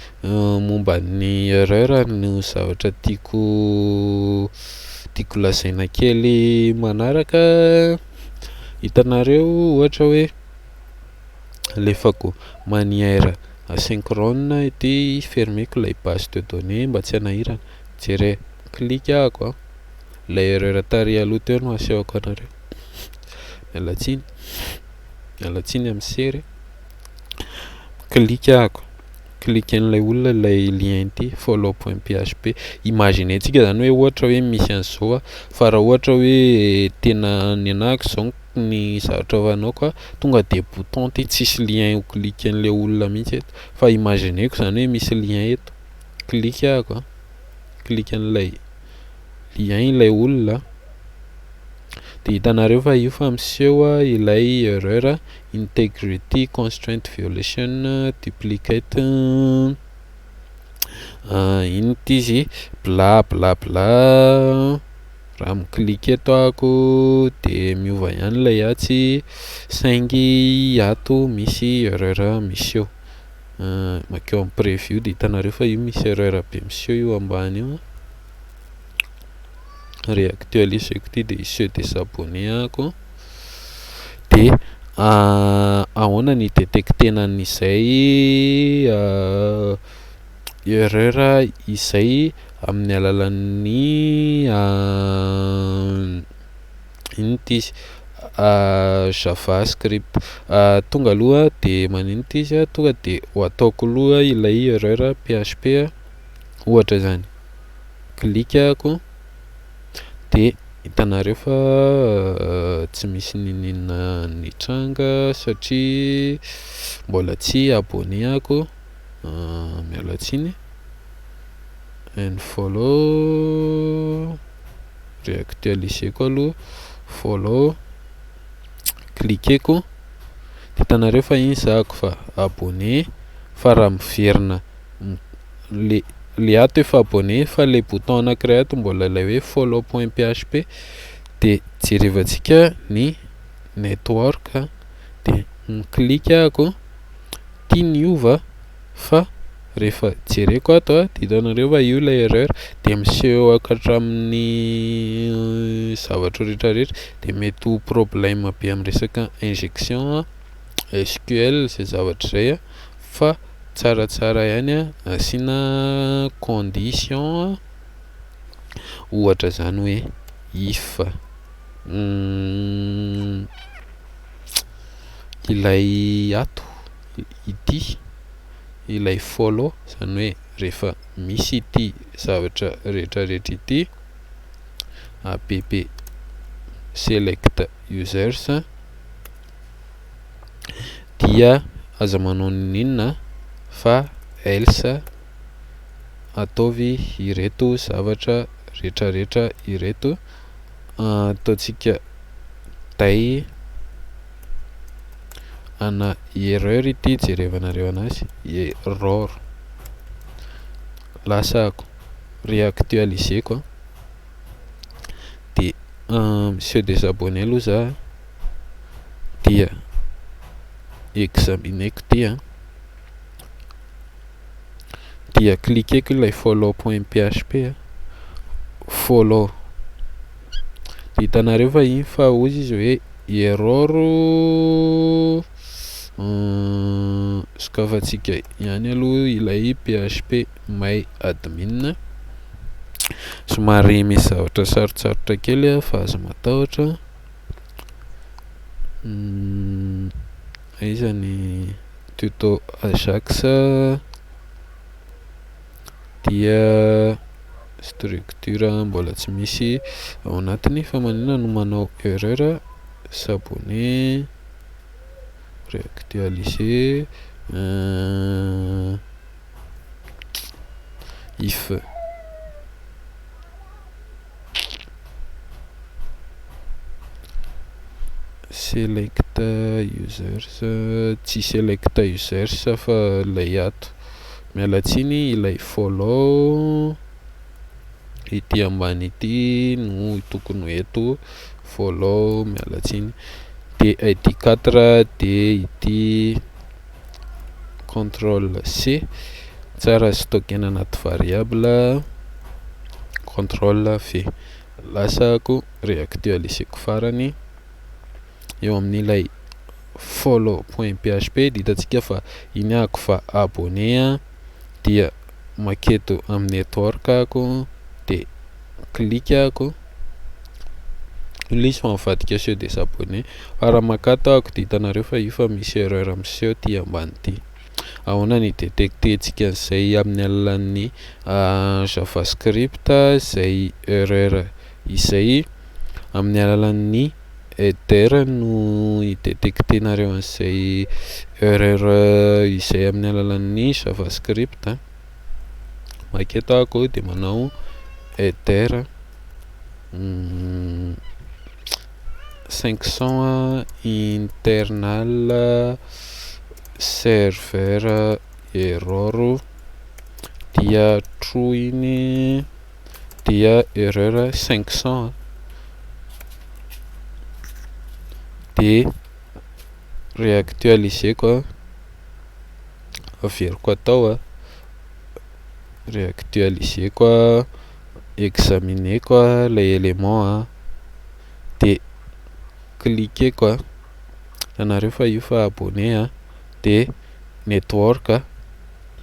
momba ny erreur no zavatra tiako lazaina kely manaraka. Hitanareo ohatra hoe alefako manière asynchrone ity fermeko ilay base de données mba tsy hanahirana. Jere klikako ilay erreur tary aloha teo no asehoko anareo. Mialatsiny amin'ny sery. Klikako kliken'ilay olona ilay lien ity follow.php. Imaginentsika zany hoe ohatra hoe misy an'izao fa raha ohatra hoe tena nenako zao ny zavatra hovanako tonga de bouton ty tsisy lien ho kliken'ilay olona mihitsy eto fa imagineko zany hoe misy lien eto klikako kliken'ilay lien ilay olona de hitanareo fa io fa miseho ilay erreur integrity constraint violation duplicate ino ty izy bla bla bla. Raha mikliky eto ako de miova ihany ilay atsy saingy ato misy erreur miseho makeo amin'ny preview de hitanareo fa io misy erreur be miseho io ambany io. Réactualiseko ty de se désabonner ako de ahoana ny détectena an'izay erreur izay amin'ny alalan'ny ino ty izy javascript. Tonga aloha de manino ty izy tonga de ho ataoko aloha ilay erreur PHP ohatra zany klikako de hitanareo fa tsy misy ninina nitranga satria mbola tsy abonné ako. Mialatsiny unfollow réactualiseko aloha follow klikeko de hitanareo fa iny zahako fa abonné fa raha miverina le ato efa abonné fa le bouton anankiray ato mbola ilay hoe follow.php de jerevantsika ny network de miklikako tia niova fa rehefa jereko ato dia hitanareo fa io ilay erreur dia miseho hatramin'ny zavatra rehetrarehetra dia mety ho problème be amin'ny resaka injection SQL izay zavatra izay fa tsaratsara ihany asiana condition ohatra zany hoe if ilay ato ity ilay follow zany hoe rehefa misy ity zavatra rehetrarehetra ity app select users dia aza manao ninona fa else ataovy ireto zavatra rehetrarehetra ireto ataontsika day ana erreur ity jerevanareo anazy error lasako réactualiseko dia monsieur des abonnés aloha za dia examineko dia cliqueko ilay follow.php follow dia hitanareo fa iny fa ozy izy hoe error sokafantsika ihany aloha ilay php my admin somary misy zavatra sarotsarotra kely fa azo matahotra izany tuto Ajax dia structure mbola tsy misy ao anatiny fa maninona no manao erreur s'abonner réactualiser if select users tsy select users fa ilay ato mialatsiny ilay follow ity ambany ity no tokony eto follow mialatsiny dia ID4 dia ity contrôle C tsara stockena anaty variable contrôle V lasako réactualiseko farany eo amin'ilay follow.php dia hitantsika fa iniako fa abonné dia maketo amin'ny network ako dia cliqueako ilay izy fa mivadika ceux des abonnés fa raha makato ako dia hitanareo fa io fa misy erreur miseho ty ambany ty ahoana ny détectentsika an'izay amin'ny alalan'ny javascript izay erreur izay amin'ny alalan'ny header no hidetectenareo an'izay erreur izay amin'ny alalan'ny javascript maketo ako dia manao header 500 internal serveur error dia true iny dia erreur 500 dia réactualiseko averiko atao réactualiseko examineko ilay élément dia cliqueko anareo fa io fa abonné dia network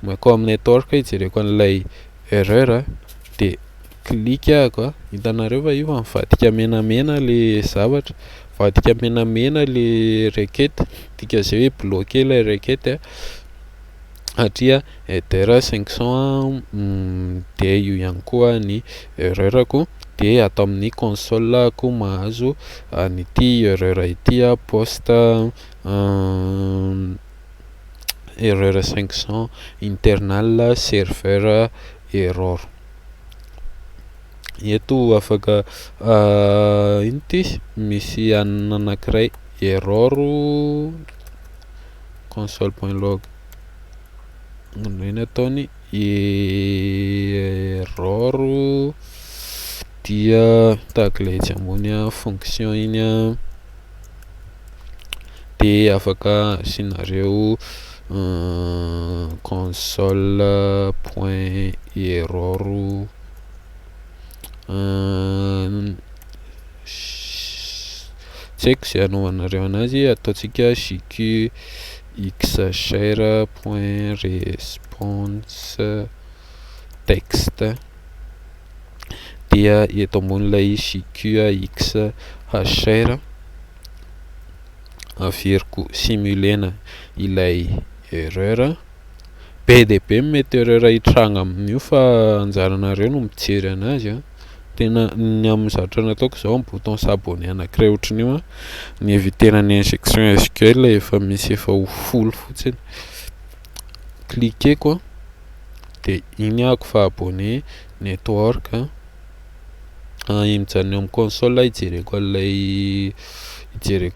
makao amin'ny network ijereko an'ilay erreur dia cliqueako hitanareo fa io fa mivadika menamena le zavatra mivadika menamena le requête dika zay hoe bloqué ilay requête satria header 500 dia io ihany koa ny erreurako dia ato amin'ny console ako mahazo an'ity erreur ity poste erreur 500 internal serveur error eto afaka ino ty misy anankiray error console.log iny ataony error dia tahaka ilay etsy ambony fonction iny dia afaka asianareo console.error tsy haiko zay anaovanareo anazy, ataontsika jq xshare.response texte dia eto ambon'ilay jq x hashare averiko simulena ilay erreur. Be de be mety erreur hitranga amin'io fa anjaranareo no mijery anazy tena ny amin'ny zavatra nataoko zao amin'ny bouton s'abonner anankiray ohatran'io ny évitena ny injection SQL efa misy efa ho folo fotsiny, cliqueko de iny ahako fa abonné network iny mijanona amin'ny console hijereko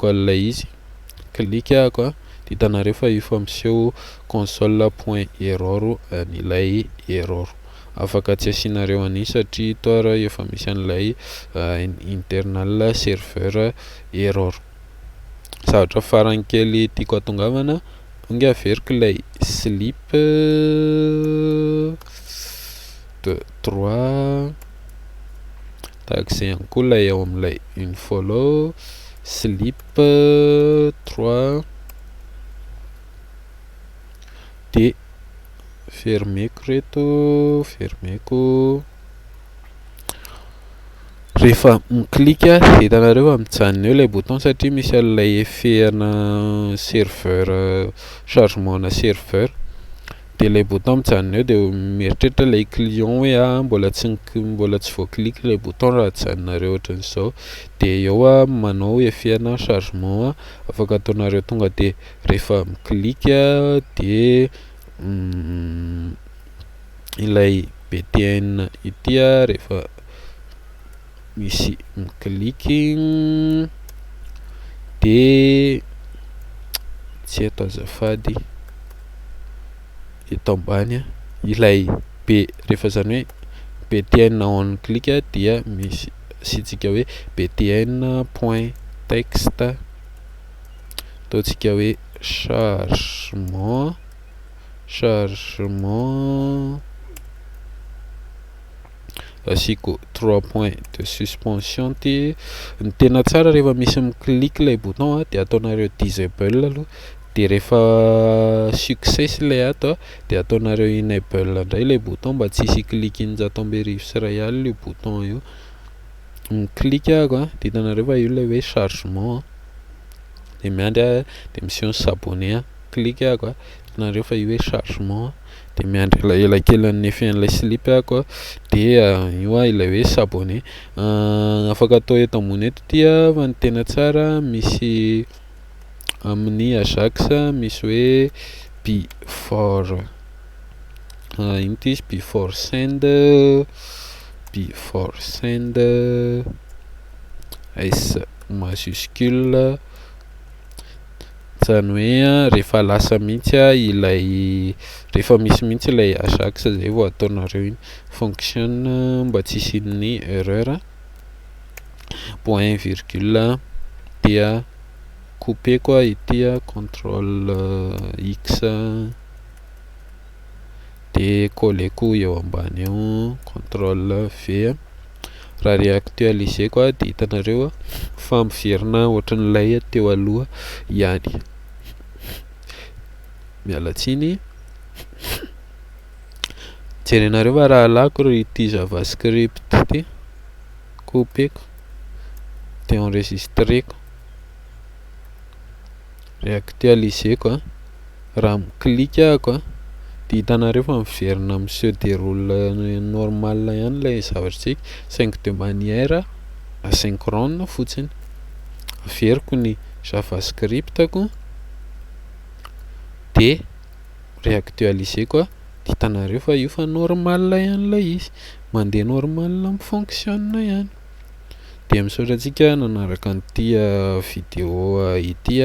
an'ilay izy, cliqueako de hitanareo fa io fa miseho console.error an'ilay error. Afaka tsy asianareo an'iny satria toara efa misy an'ilay internal serveur error. Zavatra farany kely tiako atongavana tonga averiko ilay slip de 3 tahak'izay ihany koa ilay ao amin'ilay unfollow slip 3 de fermeko reto, fermeko. Rehefa miklika hitanareo fa mijanona eo ilay bouton satria misy an'ilay effet ana serveur chargement ana serveur, de ilay bouton mijanona eo de mieritreritra ilay client hoe mbola tsy voaclique ilay bouton raha hajanonareo ohatran'izao, de eo manao effet ana chargement afaka ataonareo tonga de rehefa miklika de ilay btn ity rehefa misy mikliky de tsy eto azafady eto ambany ilay b rehefa zany hoe btn on click dia misy asitsika hoe btn point texte ataontsika hoe chargement asiko 3 points de suspension ty. Ny tena tsara rehefa misy mikliky ilay bouton de ataonareo disable aloha, de rehefa success ilay ato de ataonareo enable indray ilay bouton mba tsy hisy clique in-jato amby arivo sy iray alina io bouton io. Miklika ako de hitanareo fa io ilay hoe chargement de miandry de miseho ny s'abonner clique ako hitanareo fa io hoe chargement de miandry elakelan'ny effet an'ilay slip ako de io ilay hoe s'abonner. Afaka atao eto ambony eto tia fa ny tena tsara misy amin'ny Ajax misy hoe before ino ty izy before send s majuscule zany hoe rehefa lasa mihitsy ilay rehefa misy mihitsy ilay Ajax zay vao ataonareo iny fonction mba tsy hisian'ny erreur point virgule dia couper koa ity contrôle x de colleko eo ambany eo contrôle v. Raha réactualiser koa de hitanareo fa miverina ohatran'ilay teo aloha ihany. Miala tsiny jerenareo fa raha alako ity javascript ty coupeko de enregistreko réactualiseko raha miklika ako de hitanareo fa miverina monsieur déroule normal ihany ilay zavatritsika saingy de manière asynchrone fotsiny. Averiko ny javascriptako de réactualiser koa de hitanareo fa io fa normal ihany ilay izy mandeha normal mifonctionne ihany. De misaotra antsika nanaraka an'ity vidéo ity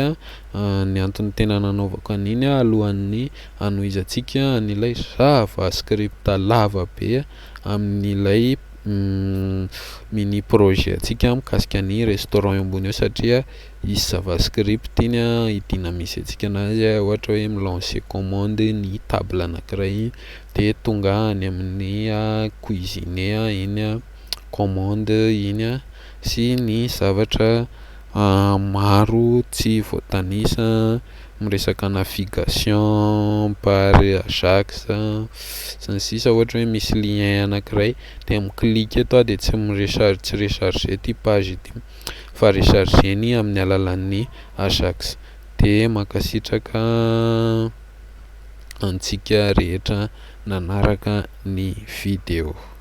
ny antony tena nanaovako an'iny alohan'ny hanohizantsika an'ilay javascript lava be amin'ilay mini projet antsika mikasika ny restaurant eo ambony eo satria izy javascript iny idiana misy antsika anazy ohatra hoe milancer commande ny table anankiray de tonga any amin'ny cuisinier iny commande iny sy ny zavatra maro tsy voatanisa miresaka navigation par Ajax sy ny sisa ohatra hoe misy lien anankiray de mi-clique eto de tsy recharger ty page ity fa rechargeny amin'ny alalan'ny Ajax de mankasitraka antsika rehetra nanaraka ny video.